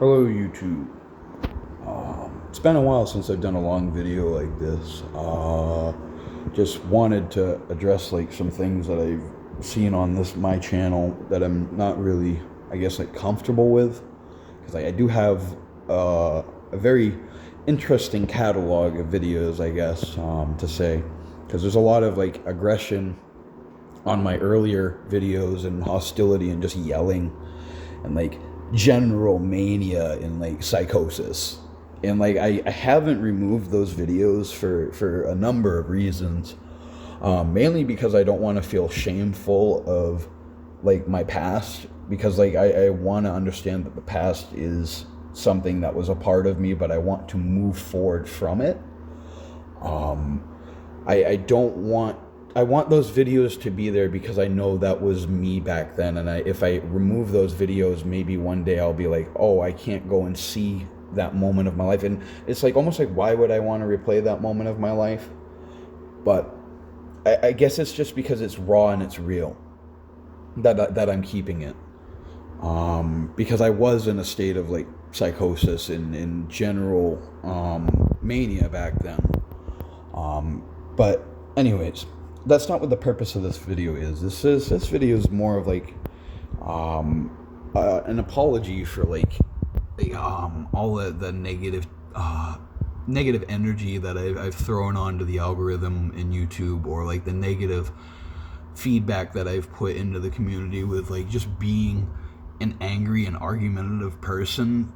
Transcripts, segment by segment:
Hello YouTube. It's been a while since I've done a long video like this. Just wanted to address like some things that I've seen on my channel that I'm not really, I guess, like comfortable with, because I do have a very interesting catalog of videos, I guess, to say, because there's a lot of like aggression on my earlier videos and hostility and just yelling and like general mania and like psychosis. And like I haven't removed those videos for a number of reasons, mainly because I don't want to feel shameful of like my past, because like I want to understand that the past is something that was a part of me, but I want to move forward from it. I don't want I want those videos to be there because I know that was me back then, and if I remove those videos, maybe one day I'll be like, oh, I can't go and see that moment of my life. And it's like almost like, why would I want to replay that moment of my life? But I guess it's just because it's raw and it's real that I'm keeping it. Because I was in a state of like psychosis and in general mania back then. But anyways, that's not what the purpose of this video is. This video is more of like an apology for like all the negative energy that I've thrown onto the algorithm in YouTube, or like the negative feedback that I've put into the community with like just being an angry and argumentative person.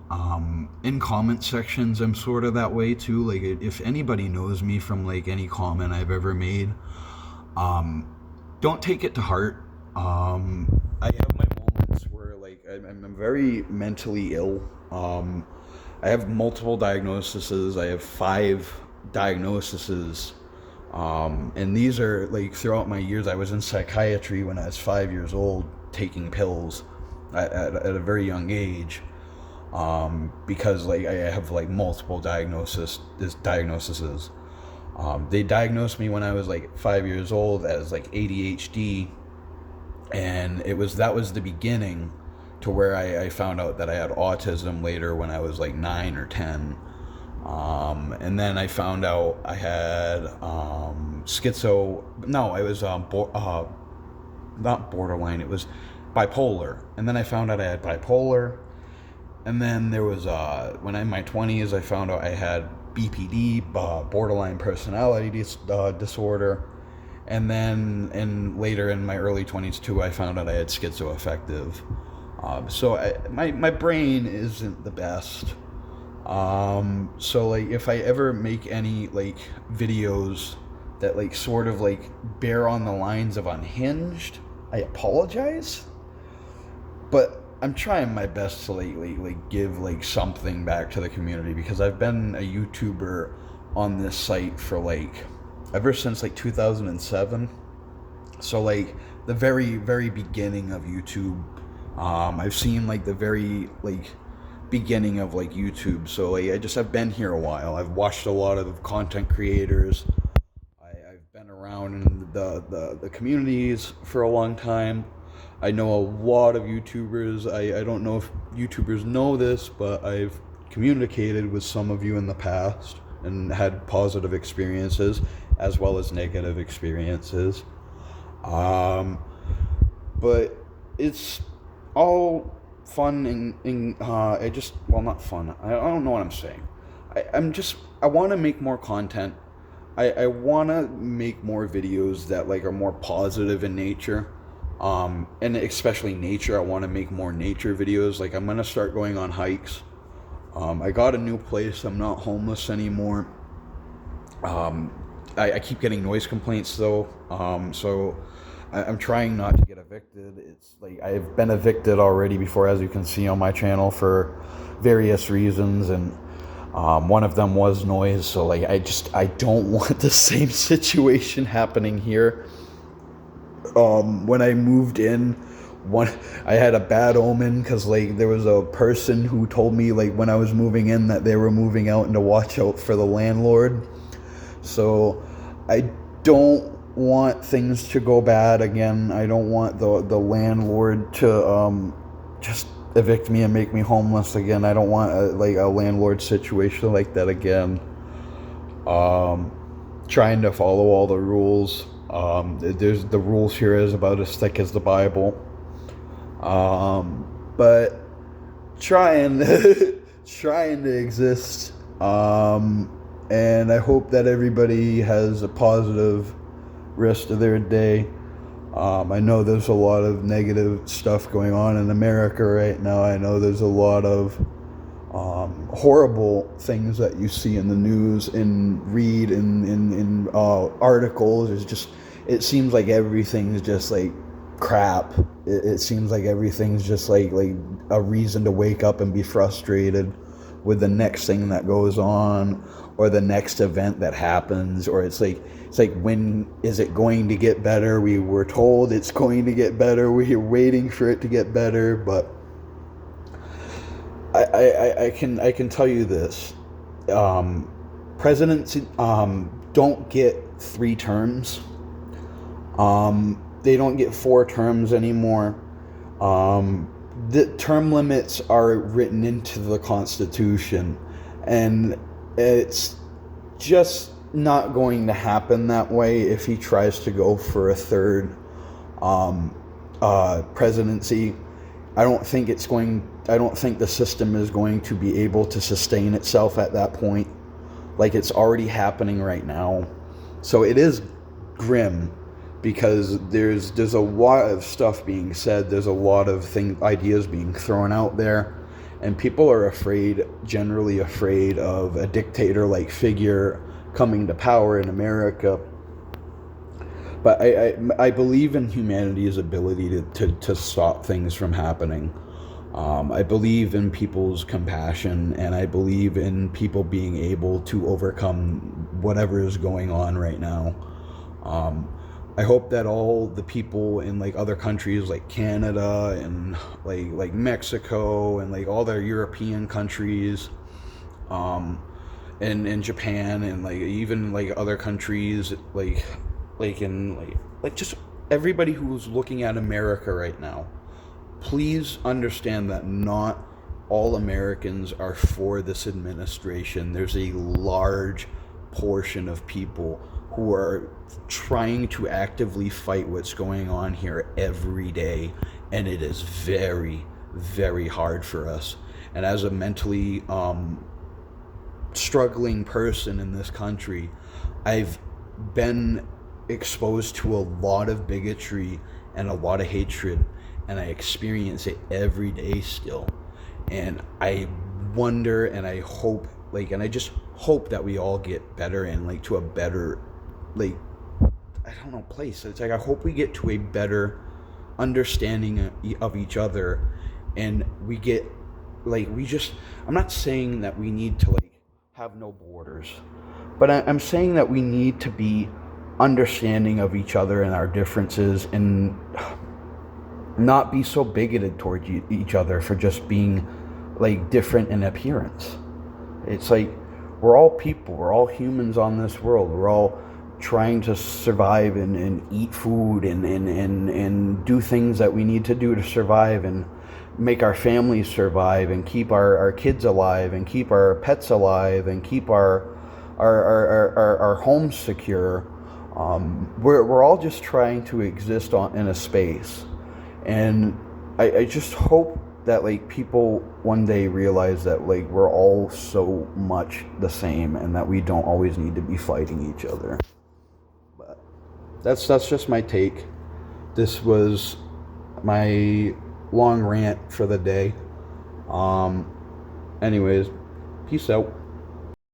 In comment sections, I'm sort of that way too. Like, if anybody knows me from like any comment I've ever made, don't take it to heart. I have my moments where like I'm very mentally ill. I have multiple diagnoses. I have 5 diagnoses. And these are like throughout my years. I was in psychiatry when I was 5 years old, taking pills at a very young age, because like I have like multiple diagnoses. They diagnosed me when I was like 5 years old as like ADHD, and that was the beginning to where I found out that I had autism later when I was like 9 or 10. And then I found out I had not borderline, it was bipolar. And then I found out I had bipolar. And then there was, when I'm in my 20s, I found out I had BPD, borderline personality disorder. And then later in my early 20s too, I found out I had schizoaffective. So my brain isn't the best. So like if I ever make any like videos that like sort of like bear on the lines of unhinged, I apologize. But I'm trying my best to like give like something back to the community, because I've been a YouTuber on this site for like ever since like 2007. So like the very very beginning of YouTube. I've seen like the very like beginning of like YouTube. So like I've been here a while. I've watched a lot of content creators. I've been around in the communities for a long time. I know a lot of YouTubers. I don't know if YouTubers know this, but I've communicated with some of you in the past and had positive experiences as well as negative experiences. But it's all fun and not fun. I don't know what I'm saying. I want to make more content. I want to make more videos that like are more positive in nature. And especially nature. I want to make more nature videos. Like, I'm going to start going on hikes. I got a new place. I'm not homeless anymore. I keep getting noise complaints though. So I'm trying not to get evicted. It's like I've been evicted already before, as you can see on my channel, for various reasons, and one of them was noise. So like I don't want the same situation happening here. When I moved in, I had a bad omen, because like there was a person who told me like when I was moving in that they were moving out and to watch out for the landlord. So I don't want things to go bad again. I don't want the landlord to just evict me and make me homeless again. I don't want a landlord situation like that again. Trying to follow all the rules. There's the rules here is about as thick as the Bible. But trying trying to exist. And I hope that everybody has a positive rest of their day. I know there's a lot of negative stuff going on in America right now. I know there's a lot of horrible things that you see in the news and read in articles. It seems like everything's just like crap. It seems like everything's just like a reason to wake up and be frustrated with the next thing that goes on or the next event that happens, or it's like when is it going to get better? We were told it's going to get better. We're waiting for it to get better, but I can tell you this: presidents don't get 3 terms. They don't get 4 terms anymore. The term limits are written into the Constitution, and it's just not going to happen that way if he tries to go for a 3rd presidency. I don't think the system is going to be able to sustain itself at that point, like it's already happening right now. So it is grim, because there's a lot of stuff being said. There's a lot of ideas being thrown out there, and people are generally afraid of a dictator-like figure coming to power in America. But I believe in humanity's ability to stop things from happening. I believe in people's compassion, and I believe in people being able to overcome whatever is going on right now. I hope that all the people in other countries like Canada and like Mexico and all their European countries, and Japan and even other countries just everybody who's looking at America right now, please understand that not all Americans are for this administration. There's a large portion of people who are trying to actively fight what's going on here every day, and it is very, very hard for us. And as a mentally struggling person in this country, I've been exposed to a lot of bigotry and a lot of hatred, and I experience it every day still. And I wonder, and I hope, and I just hope that we all get better and to a better, I don't know, place. It's I hope we get to a better understanding of each other, and we get I'm not saying that we need to have no borders, but I'm saying that we need to be understanding of each other and our differences, and not be so bigoted toward each other for just being different in appearance. It's we're all people, we're all humans on this world, we're all trying to survive and eat food and do things that we need to do to survive and make our families survive and keep our kids alive and keep our pets alive and keep our homes secure. We're all just trying to exist in a space, and I just hope that people one day realize that we're all so much the same, and that we don't always need to be fighting each other. But that's just my take. This was my long rant for the day. Anyways, peace out.